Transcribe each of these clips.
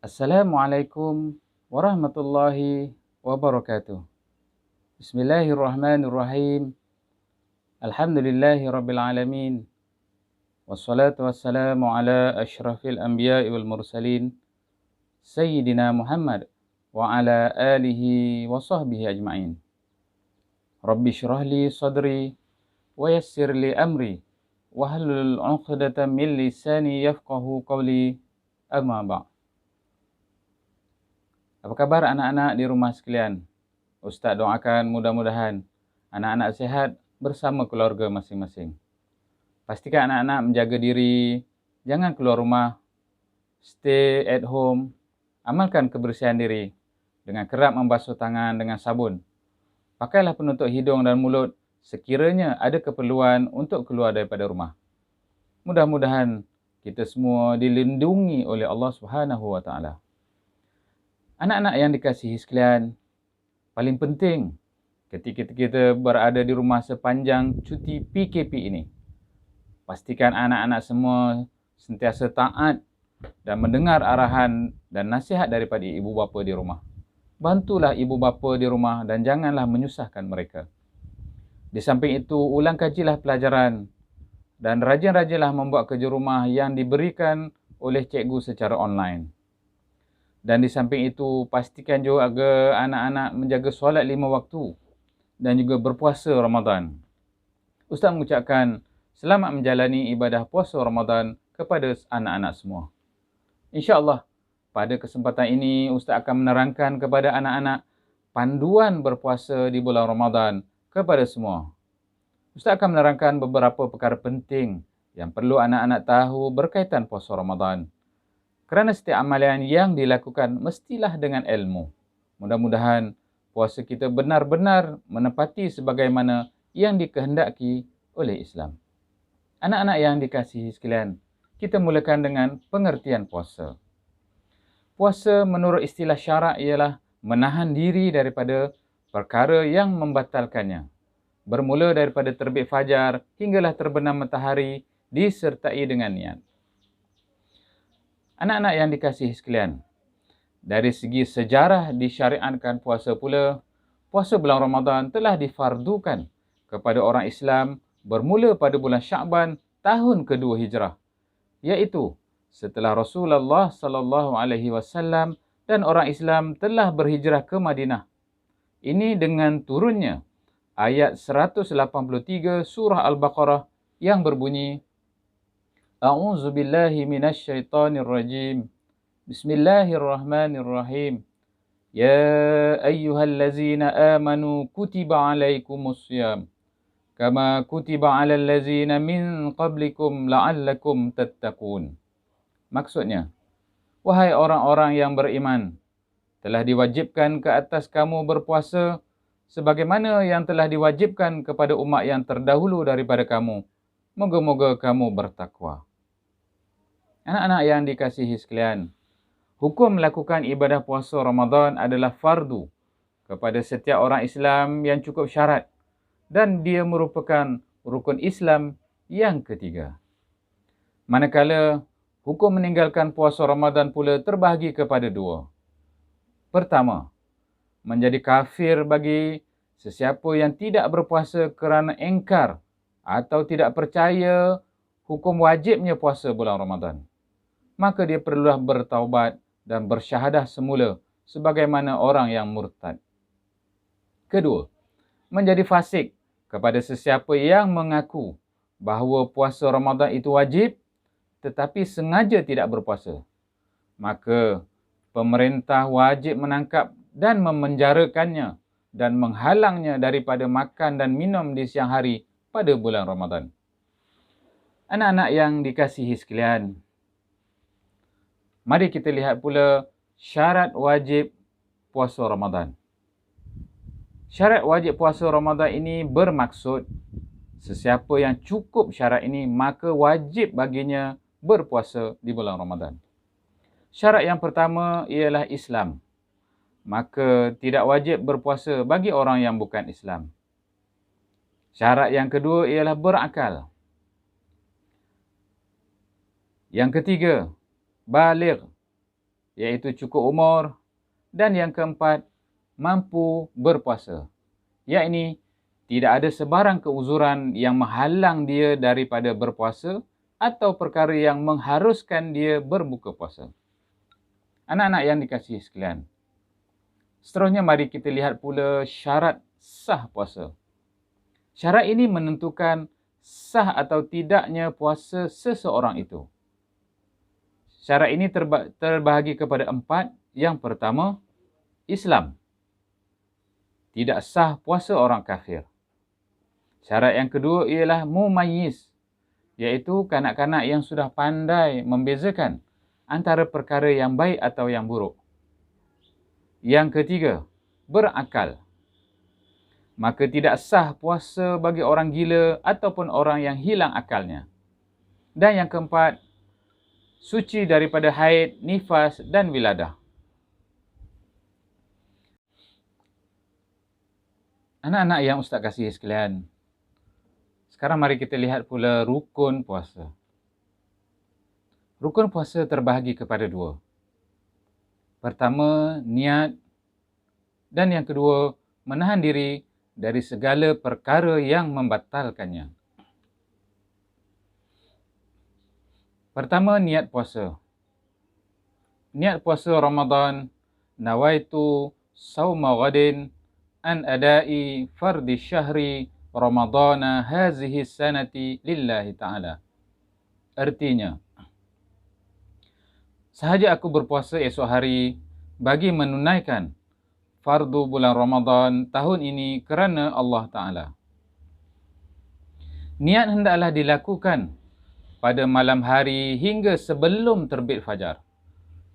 Assalamualaikum warahmatullahi wabarakatuh. Bismillahirrahmanirrahim. Alhamdulillahi rabbil alamin. Wassalatu wassalamu ala ashrafil anbiya'i wal mursalin. Sayyidina Muhammad wa ala alihi wa sahbihi ajma'in. Rabbi syrah li sadri wa yassir li amri. Wahlul 'uqdatam min lisani yafqahu qawli. Amma ba'. Apa kabar anak-anak di rumah sekalian? Ustaz doakan mudah-mudahan anak-anak sehat bersama keluarga masing-masing. Pastikan anak-anak menjaga diri, jangan keluar rumah, stay at home, amalkan kebersihan diri dengan kerap membasuh tangan dengan sabun. Pakailah penutup hidung dan mulut sekiranya ada keperluan untuk keluar daripada rumah. Mudah-mudahan kita semua dilindungi oleh Allah Subhanahu wa taala. Anak-anak yang dikasihi sekalian, paling penting ketika kita berada di rumah sepanjang cuti PKP ini, pastikan anak-anak semua sentiasa taat dan mendengar arahan dan nasihat daripada ibu bapa di rumah. Bantulah ibu bapa di rumah dan janganlah menyusahkan mereka. Di samping itu, ulang kajilah pelajaran dan rajin-rajinlah membuat kerja rumah yang diberikan oleh cikgu secara online. Dan di samping itu, pastikan juga agar anak-anak menjaga solat 5 waktu dan juga berpuasa Ramadan. Ustaz mengucapkan selamat menjalani ibadah puasa Ramadan kepada anak-anak semua. InsyaAllah, pada kesempatan ini Ustaz akan menerangkan kepada anak-anak panduan berpuasa di bulan Ramadan kepada semua. Ustaz akan menerangkan beberapa perkara penting yang perlu anak-anak tahu berkaitan puasa Ramadan. Kerana setiap amalan yang dilakukan mestilah dengan ilmu. Mudah-mudahan puasa kita benar-benar menepati sebagaimana yang dikehendaki oleh Islam. Anak-anak yang dikasihi sekalian, kita mulakan dengan pengertian puasa. Puasa menurut istilah syarak ialah menahan diri daripada perkara yang membatalkannya. Bermula daripada terbit fajar hinggalah terbenam matahari disertai dengan niat. Anak-anak yang dikasihi sekalian, dari segi sejarah disyariatkan puasa pula, puasa bulan Ramadan telah difardukan kepada orang Islam bermula pada bulan Sya'ban tahun kedua Hijrah, iaitu setelah Rasulullah sallallahu alaihi wasallam dan orang Islam telah berhijrah ke Madinah. Ini dengan turunnya ayat 183 surah Al-Baqarah yang berbunyi, A'udzu billahi minasyaitonir rajim. Bismillahirrahmanirrahim. Ya ayyuhallazina amanu kutiba alaikumussyam kama kutiba alal ladzina min qablikum la'allakum tattaqun. Maksudnya, wahai orang-orang yang beriman, telah diwajibkan ke atas kamu berpuasa sebagaimana yang telah diwajibkan kepada umat yang terdahulu daripada kamu. Moga-moga kamu bertakwa. Anak-anak yang dikasihi sekalian, hukum melakukan ibadah puasa Ramadan adalah fardu kepada setiap orang Islam yang cukup syarat dan dia merupakan rukun Islam yang ketiga. Manakala hukum meninggalkan puasa Ramadan pula terbahagi kepada dua. Pertama, menjadi kafir bagi sesiapa yang tidak berpuasa kerana engkar atau tidak percaya hukum wajibnya puasa bulan Ramadan. Maka dia perlulah bertaubat dan bersyahadah semula sebagaimana orang yang murtad. Kedua, menjadi fasik kepada sesiapa yang mengaku bahawa puasa Ramadan itu wajib tetapi sengaja tidak berpuasa. Maka pemerintah wajib menangkap dan memenjarakannya dan menghalangnya daripada makan dan minum di siang hari pada bulan Ramadan. Anak-anak yang dikasihi sekalian, mari kita lihat pula syarat wajib puasa Ramadan. Syarat wajib puasa Ramadan ini bermaksud sesiapa yang cukup syarat ini maka wajib baginya berpuasa di bulan Ramadan. Syarat yang pertama ialah Islam. Maka tidak wajib berpuasa bagi orang yang bukan Islam. Syarat yang kedua ialah berakal. Yang ketiga, baligh. iaitu cukup umur. Dan yang keempat, mampu berpuasa. Yakni, tidak ada sebarang keuzuran yang menghalang dia daripada berpuasa atau perkara yang mengharuskan dia berbuka puasa. Anak-anak yang dikasihi sekalian, seterusnya mari kita lihat pula syarat sah puasa. Syarat ini menentukan sah atau tidaknya puasa seseorang itu. Syarat ini terbahagi kepada 4. Yang pertama, Islam. Tidak sah puasa orang kafir. Syarat yang kedua ialah mumayyiz, iaitu kanak-kanak yang sudah pandai membezakan antara perkara yang baik atau yang buruk. Yang ketiga, berakal. Maka tidak sah puasa bagi orang gila ataupun orang yang hilang akalnya. Dan yang keempat, suci daripada haid, nifas dan wiladah. Anak-anak yang Ustaz kasihi sekalian, sekarang mari kita lihat pula rukun puasa. Rukun puasa terbahagi kepada 2. Pertama, niat. Dan yang kedua, menahan diri dari segala perkara yang membatalkannya. Pertama, niat puasa. Niat puasa Ramadan, nawaitu sawma ghadin an adai fardi syahri Ramadana hazihi sanati lillahi ta'ala. Artinya, sahaja aku berpuasa esok hari bagi menunaikan fardu bulan Ramadan tahun ini kerana Allah Ta'ala. Niat hendaklah dilakukan pada malam hari hingga sebelum terbit fajar.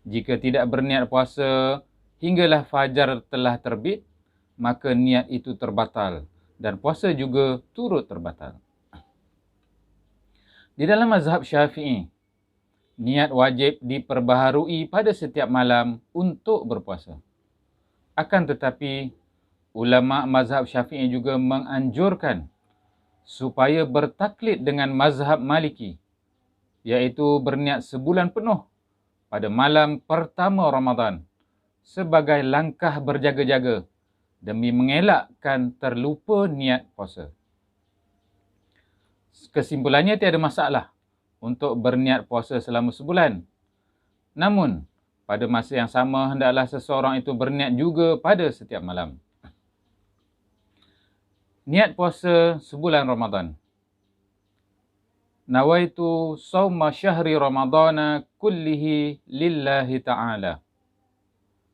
Jika tidak berniat puasa hinggalah fajar telah terbit, maka niat itu terbatal dan puasa juga turut terbatal. Di dalam mazhab Syafi'i, niat wajib diperbaharui pada setiap malam untuk berpuasa. Akan tetapi, ulama mazhab Syafi'i juga menganjurkan supaya bertaklid dengan mazhab Maliki, iaitu berniat sebulan penuh pada malam pertama Ramadan sebagai langkah berjaga-jaga demi mengelakkan terlupa niat puasa. Kesimpulannya, tiada masalah untuk berniat puasa selama sebulan. Namun, pada masa yang sama, hendaklah seseorang itu berniat juga pada setiap malam. Niat puasa sebulan Ramadan. Nawaitu sawma syahri Ramadana kullihi lillahi ta'ala.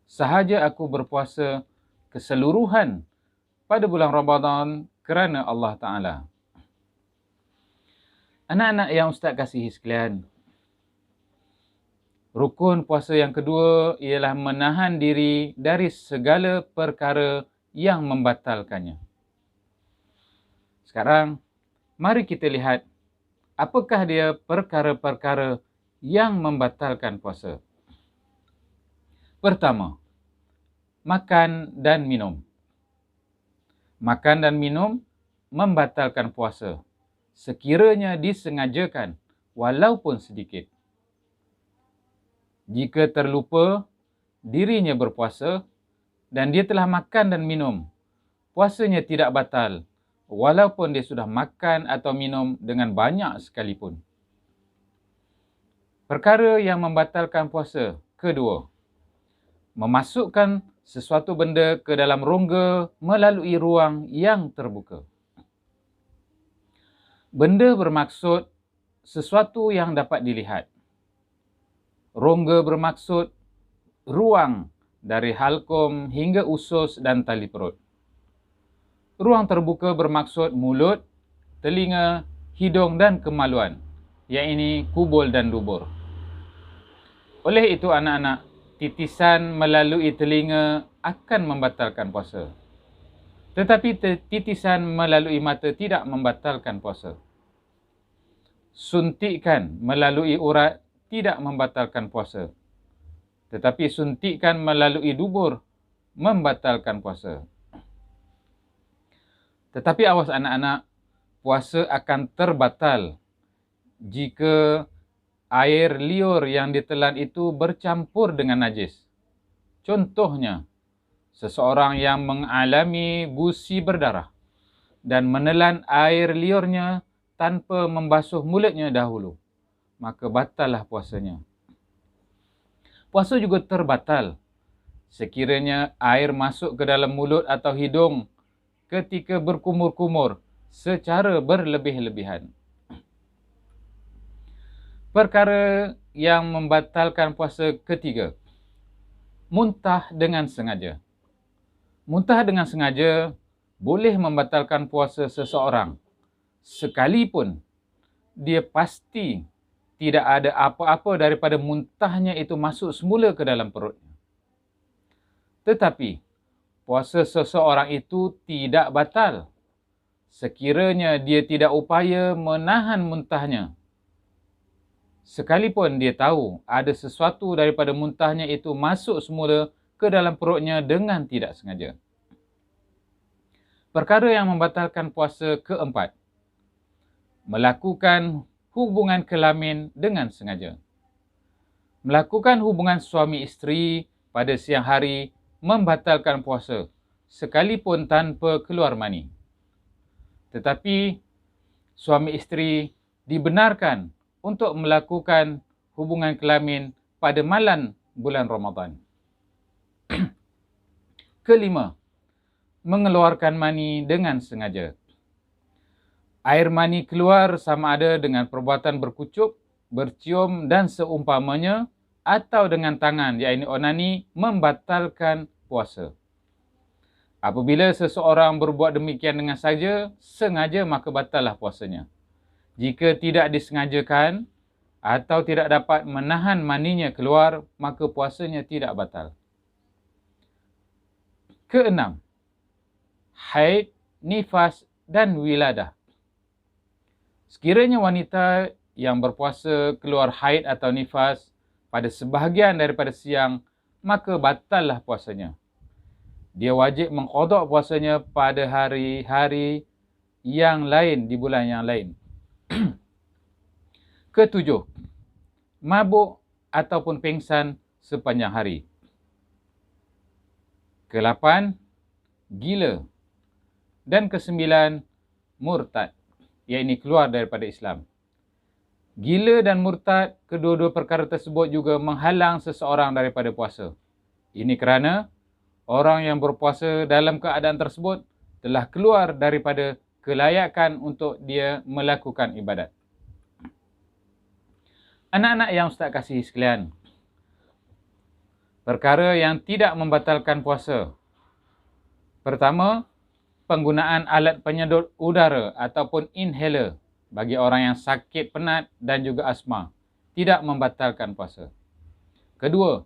Sahaja aku berpuasa keseluruhan pada bulan Ramadan kerana Allah Ta'ala. Anak-anak yang Ustaz kasihi sekalian, rukun puasa yang kedua ialah menahan diri dari segala perkara yang membatalkannya. Sekarang, mari kita lihat apakah dia perkara-perkara yang membatalkan puasa. Pertama, makan dan minum. Makan dan minum membatalkan puasa sekiranya disengajakan walaupun sedikit. Jika terlupa dirinya berpuasa dan dia telah makan dan minum, puasanya tidak batal walaupun dia sudah makan atau minum dengan banyak sekalipun. Perkara yang membatalkan puasa kedua, memasukkan sesuatu benda ke dalam rongga melalui ruang yang terbuka. Benda bermaksud sesuatu yang dapat dilihat. Rongga bermaksud ruang dari halkum hingga usus dan tali perut. Ruang terbuka bermaksud mulut, telinga, hidung dan kemaluan, iaitu kubul dan dubur. Oleh itu anak-anak, titisan melalui telinga akan membatalkan puasa. Tetapi titisan melalui mata tidak membatalkan puasa. Suntikan melalui urat tidak membatalkan puasa. Tetapi suntikan melalui dubur membatalkan puasa. Tetapi awas anak-anak, puasa akan terbatal jika air liur yang ditelan itu bercampur dengan najis. Contohnya, seseorang yang mengalami gusi berdarah dan menelan air liurnya tanpa membasuh mulutnya dahulu, maka batallah puasanya. Puasa juga terbatal sekiranya air masuk ke dalam mulut atau hidung ketika berkumur-kumur secara berlebih-lebihan. Perkara yang membatalkan puasa ketiga, muntah dengan sengaja. Muntah dengan sengaja boleh membatalkan puasa seseorang sekalipun dia pasti tidak ada apa-apa daripada muntahnya itu masuk semula ke dalam perutnya. Tetapi puasa seseorang itu tidak batal sekiranya dia tidak upaya menahan muntahnya. Sekalipun dia tahu ada sesuatu daripada muntahnya itu masuk semula ke dalam perutnya dengan tidak sengaja. Perkara yang membatalkan puasa keempat, melakukan hubungan kelamin dengan sengaja. Melakukan hubungan suami isteri pada siang hari membatalkan puasa sekalipun tanpa keluar mani. Tetapi suami isteri dibenarkan untuk melakukan hubungan kelamin pada malam bulan Ramadan. Kelima, mengeluarkan mani dengan sengaja. Air mani keluar sama ada dengan perbuatan berkucup, bercium dan seumpamanya atau dengan tangan, iaitu onani, membatalkan puasa. Apabila seseorang berbuat demikian dengan sengaja, maka batallah puasanya. Jika tidak disengajakan atau tidak dapat menahan maninya keluar, maka puasanya tidak batal. Keenam, haid, nifas dan wiladah. Sekiranya wanita yang berpuasa keluar haid atau nifas pada sebahagian daripada siang, maka batallah puasanya. Dia wajib mengqadha puasanya pada hari-hari yang lain di bulan yang lain. Ketujuh, mabuk ataupun pingsan sepanjang hari. Kelapan, gila. Dan kesembilan, murtad, iaitu keluar daripada Islam. Gila dan murtad, kedua-dua perkara tersebut juga menghalang seseorang daripada puasa. Ini kerana orang yang berpuasa dalam keadaan tersebut telah keluar daripada kelayakan untuk dia melakukan ibadat. Anak-anak yang Ustaz kasihi sekalian, perkara yang tidak membatalkan puasa. Pertama, penggunaan alat penyedut udara ataupun inhaler bagi orang yang sakit penat dan juga asma tidak membatalkan puasa. Kedua,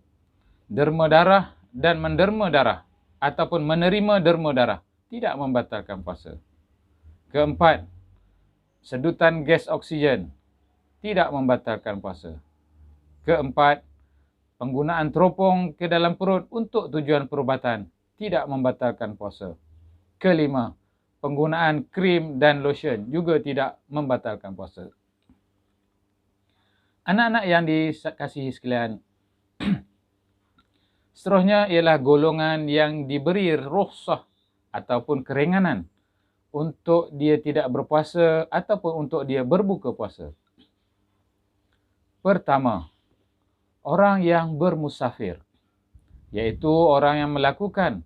derma darah dan menderma darah ataupun menerima derma darah tidak membatalkan puasa. Keempat, sedutan gas oksigen tidak membatalkan puasa. Keempat, penggunaan teropong ke dalam perut untuk tujuan perubatan tidak membatalkan puasa. Kelima, penggunaan krim dan lotion juga tidak membatalkan puasa. Anak-anak yang dikasihi sekalian, seterusnya ialah golongan yang diberi rukhsah ataupun keringanan untuk dia tidak berpuasa ataupun untuk dia berbuka puasa. Pertama, orang yang bermusafir, iaitu orang yang melakukan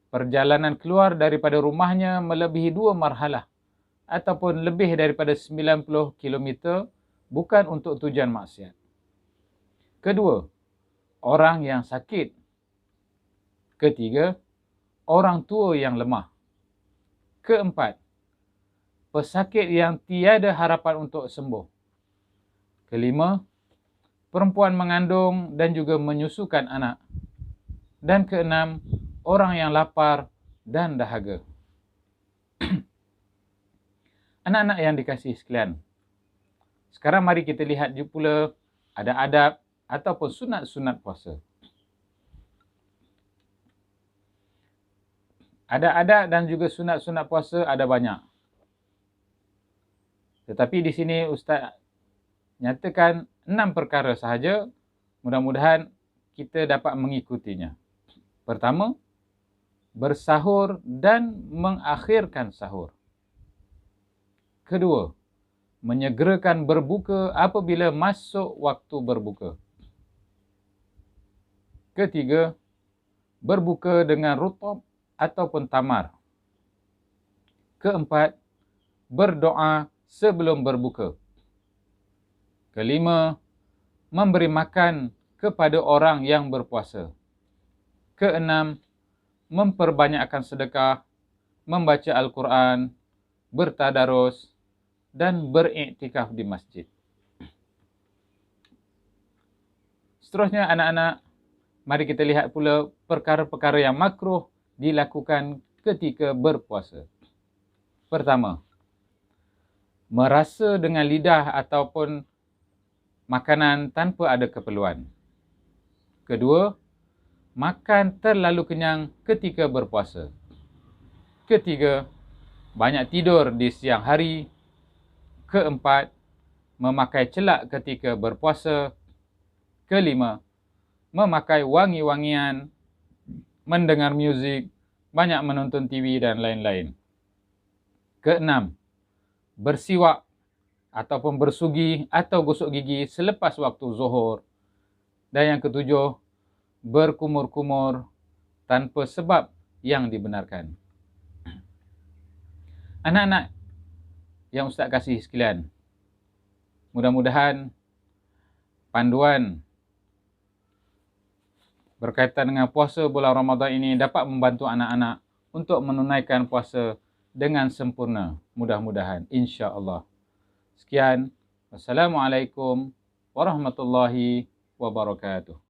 perjalanan keluar daripada rumahnya melebihi 2 marhalah ataupun lebih daripada 90 km bukan untuk tujuan maksiat. Kedua, orang yang sakit. Ketiga, orang tua yang lemah. Keempat, pesakit yang tiada harapan untuk sembuh. Kelima, perempuan mengandung dan juga menyusukan anak. Dan keenam, orang yang lapar dan dahaga. Anak-anak yang dikasihi sekalian, sekarang mari kita lihat pula ada adab ataupun sunat-sunat puasa. Ada adab dan juga sunat-sunat puasa ada banyak. Tetapi di sini Ustaz nyatakan 6 perkara sahaja. Mudah-mudahan kita dapat mengikutinya. Pertama, bersahur dan mengakhirkan sahur. Kedua, menyegerakan berbuka apabila masuk waktu berbuka. Ketiga, berbuka dengan rutab ataupun tamar. Keempat, berdoa sebelum berbuka. Kelima, memberi makan kepada orang yang berpuasa. Keenam, memperbanyakkan sedekah, membaca Al-Quran, bertadarus, dan beriktikaf di masjid. Seterusnya anak-anak, mari kita lihat pula perkara-perkara yang makruh dilakukan ketika berpuasa. Pertama, merasa dengan lidah ataupun makanan tanpa ada keperluan. Kedua, makan terlalu kenyang ketika berpuasa. Ketiga, banyak tidur di siang hari. Keempat, memakai celak ketika berpuasa. Kelima, memakai wangi-wangian, mendengar muzik, banyak menonton TV dan lain-lain. Keenam, bersiwak ataupun bersugi atau gosok gigi selepas waktu zuhur. Dan yang ketujuh, berkumur-kumur tanpa sebab yang dibenarkan. Anak-anak yang Ustaz kasih sekalian, mudah-mudahan panduan berkaitan dengan puasa bulan Ramadan ini dapat membantu anak-anak untuk menunaikan puasa dengan sempurna. Mudah-mudahan, insya-Allah. Sekian. Wassalamualaikum warahmatullahi wabarakatuh.